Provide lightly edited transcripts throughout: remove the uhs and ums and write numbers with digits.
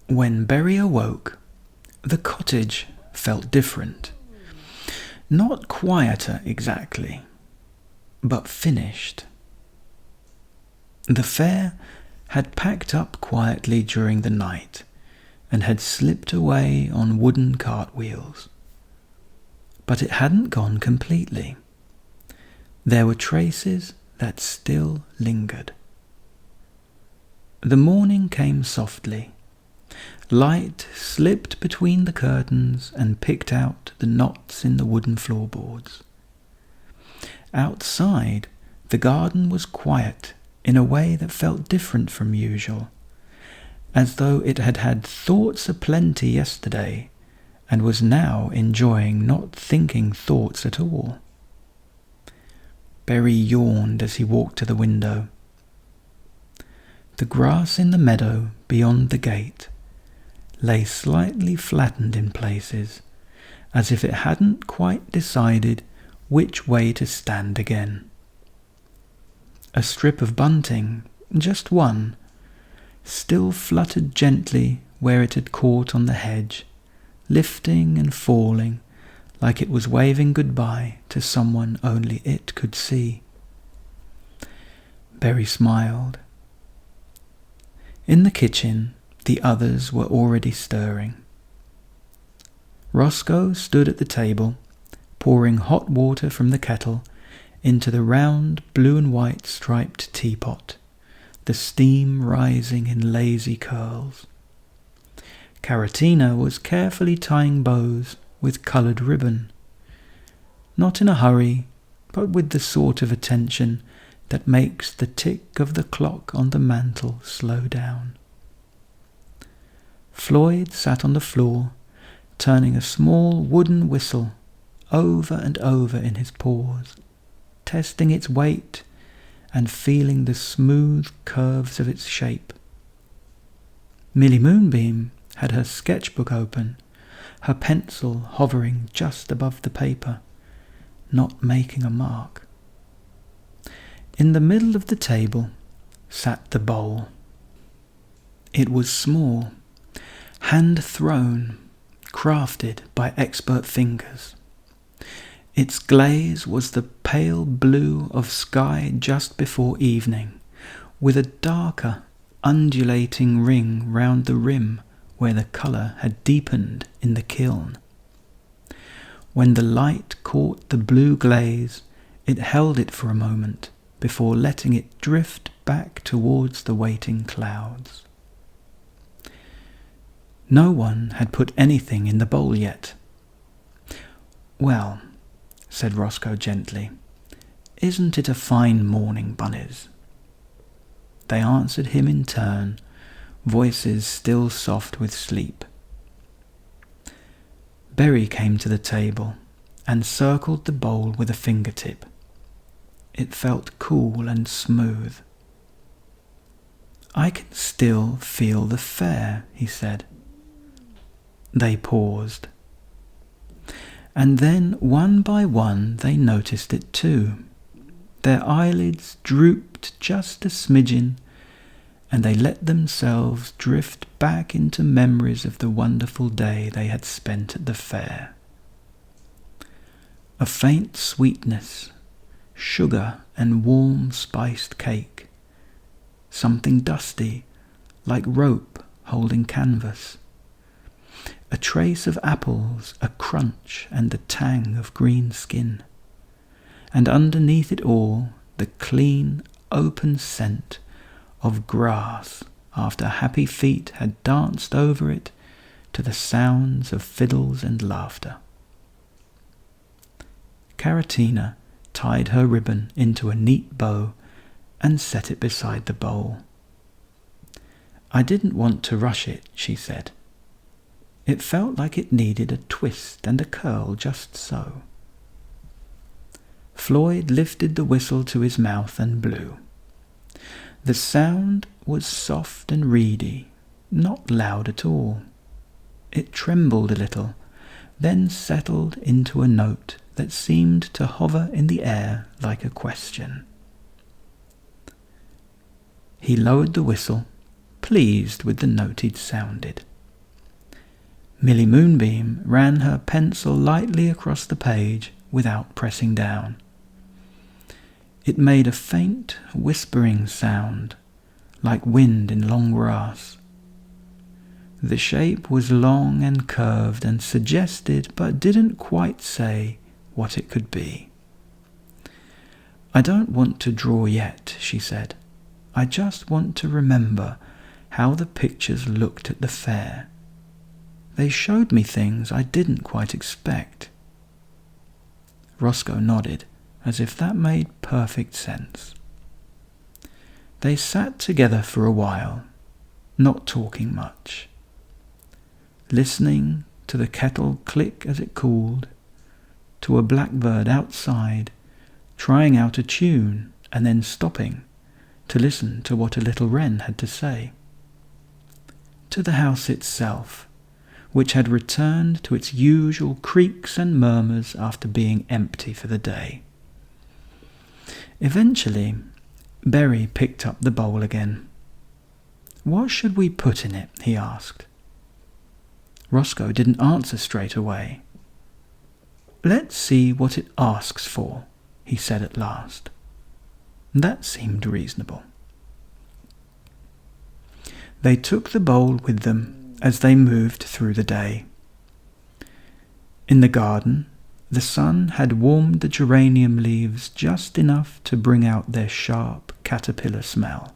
When Berry awoke, the cottage felt different. Not quieter exactly, but finished. The fair had packed up quietly during the night and had slipped away on wooden cartwheels. But it hadn't gone completely. There were traces that still lingered. The morning came softly. Light slipped between the curtains and picked out the knots in the wooden floorboards. Outside, the garden was quiet in a way that felt different from usual, as though it had had thoughts aplenty yesterday and was now enjoying not thinking thoughts at all. Berry yawned as he walked to the window. The grass in the meadow beyond the gate lay slightly flattened in places, as if it hadn't quite decided which way to stand again. A strip of bunting, just one, still fluttered gently where it had caught on the hedge, lifting and falling like it was waving goodbye to someone only it could see. Berry smiled. In the kitchen, the others were already stirring. Roscoe stood at the table, pouring hot water from the kettle into the round blue and white striped teapot, the steam rising in lazy curls. Caratina was carefully tying bows with coloured ribbon, not in a hurry, but with the sort of attention that makes the tick of the clock on the mantel slow down. Floyd sat on the floor, turning a small wooden whistle over and over in his paws, testing its weight and feeling the smooth curves of its shape. Millie Moonbeam had her sketchbook open, her pencil hovering just above the paper, not making a mark. In the middle of the table sat the bowl. It was small, hand-thrown, crafted by expert fingers. Its glaze was the pale blue of sky just before evening, with a darker, undulating ring round the rim where the colour had deepened in the kiln. When the light caught the blue glaze, it held it for a moment before letting it drift back towards the waiting clouds. No one had put anything in the bowl yet. "Well," said Roscoe gently, "isn't it a fine morning, bunnies?" They answered him in turn, voices still soft with sleep. Berry came to the table and circled the bowl with a fingertip. It felt cool and smooth. "I can still feel the fair," he said. They paused. And then, one by one, they noticed it too. Their eyelids drooped just a smidgen, and they let themselves drift back into memories of the wonderful day they had spent at the fair. A faint sweetness, sugar and warm spiced cake, something dusty, like rope holding canvas, a trace of apples, a crunch and the tang of green skin, and underneath it all the clean, open scent of grass after happy feet had danced over it to the sounds of fiddles and laughter. Caratina tied her ribbon into a neat bow and set it beside the bowl. "I didn't want to rush it," she said. "It felt like it needed a twist and a curl just so." Floyd lifted the whistle to his mouth and blew. The sound was soft and reedy, not loud at all. It trembled a little, then settled into a note that seemed to hover in the air like a question. He lowered the whistle, pleased with the note he'd sounded. Millie Moonbeam ran her pencil lightly across the page without pressing down. It made a faint whispering sound, like wind in long grass. The shape was long and curved and suggested, but didn't quite say, what it could be. "I don't want to draw yet," she said. "I just want to remember how the pictures looked at the fair. They showed me things I didn't quite expect." Roscoe nodded, as if that made perfect sense. They sat together for a while, not talking much, listening to the kettle click as it cooled, to a blackbird outside trying out a tune and then stopping to listen to what a little wren had to say, to the house itself, which had returned to its usual creaks and murmurs after being empty for the day. Eventually, Berry picked up the bowl again. "What should we put in it?" he asked. Roscoe didn't answer straight away. "Let's see what it asks for," he said at last. That seemed reasonable. They took the bowl with them as they moved through the day. In the garden, the sun had warmed the geranium leaves just enough to bring out their sharp caterpillar smell.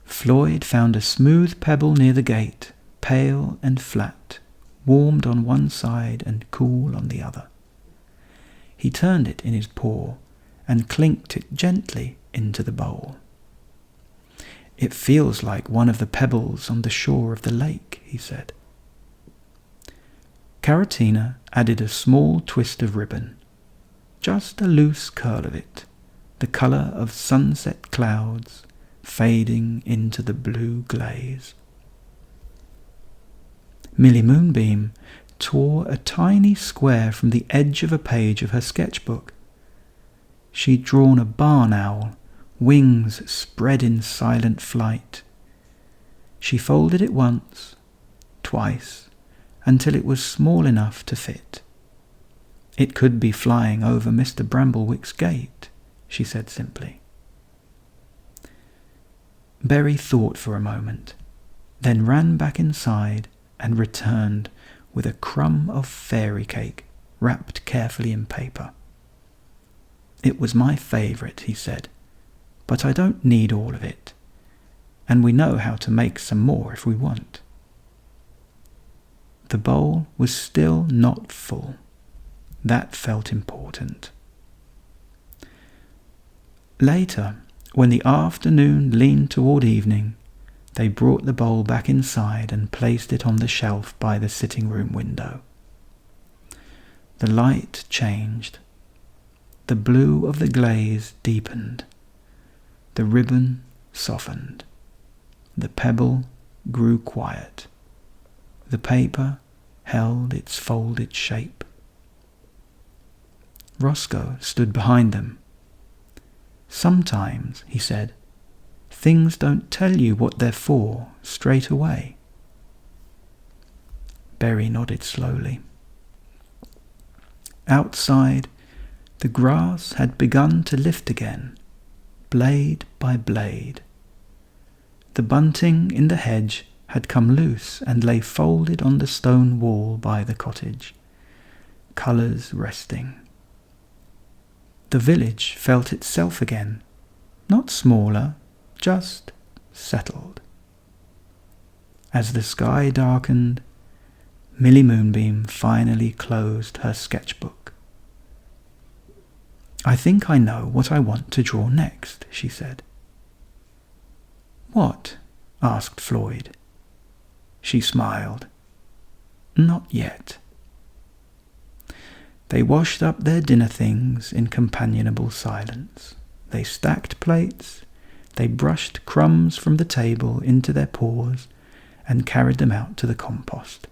Floyd found a smooth pebble near the gate, pale and flat, warmed on one side and cool on the other. He turned it in his paw and clinked it gently into the bowl. "It feels like one of the pebbles on the shore of the lake," he said. Caratina added a small twist of ribbon, just a loose curl of it, the colour of sunset clouds fading into the blue glaze. Millie Moonbeam tore a tiny square from the edge of a page of her sketchbook. She'd drawn a barn owl, wings spread in silent flight. She folded it once, twice, until it was small enough to fit. "It could be flying over Mr. Bramblewick's gate," she said simply. Berry thought for a moment, then ran back inside and returned with a crumb of fairy cake wrapped carefully in paper. "It was my favourite," he said, "but I don't need all of it, and we know how to make some more if we want." The bowl was still not full. That felt important. Later, when the afternoon leaned toward evening, they brought the bowl back inside and placed it on the shelf by the sitting room window. The light changed. The blue of the glaze deepened. The ribbon softened. The pebble grew quiet. The paper held its folded shape. Roscoe stood behind them. "Sometimes," he said, "things don't tell you what they're for straight away." Berry nodded slowly. Outside, the grass had begun to lift again, blade by blade. The bunting in the hedge had come loose and lay folded on the stone wall by the cottage, colours resting. The village felt itself again, not smaller, just settled. As the sky darkened, Millie Moonbeam finally closed her sketchbook. "I think I know what I want to draw next," she said. "What?" asked Floyd. She smiled. "Not yet." They washed up their dinner things in companionable silence. They stacked plates, they brushed crumbs from the table into their paws and carried them out to the compost.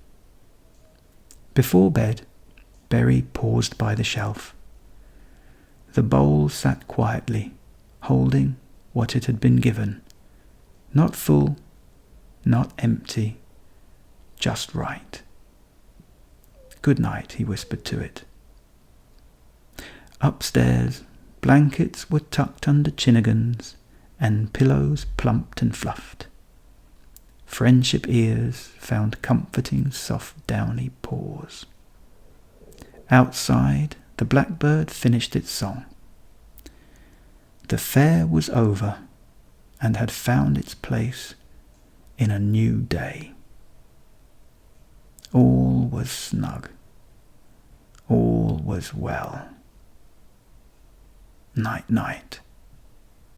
Before bed, Berry paused by the shelf. The bowl sat quietly, holding what it had been given. Not full, not empty, just right. Good night, he whispered to it. Upstairs, blankets were tucked under chinnigans and pillows plumped and fluffed. Friendship ears found comforting soft downy paws. Outside, the blackbird finished its song. The fair was over and had found its place in a new day. All was snug. All was well. Night, night.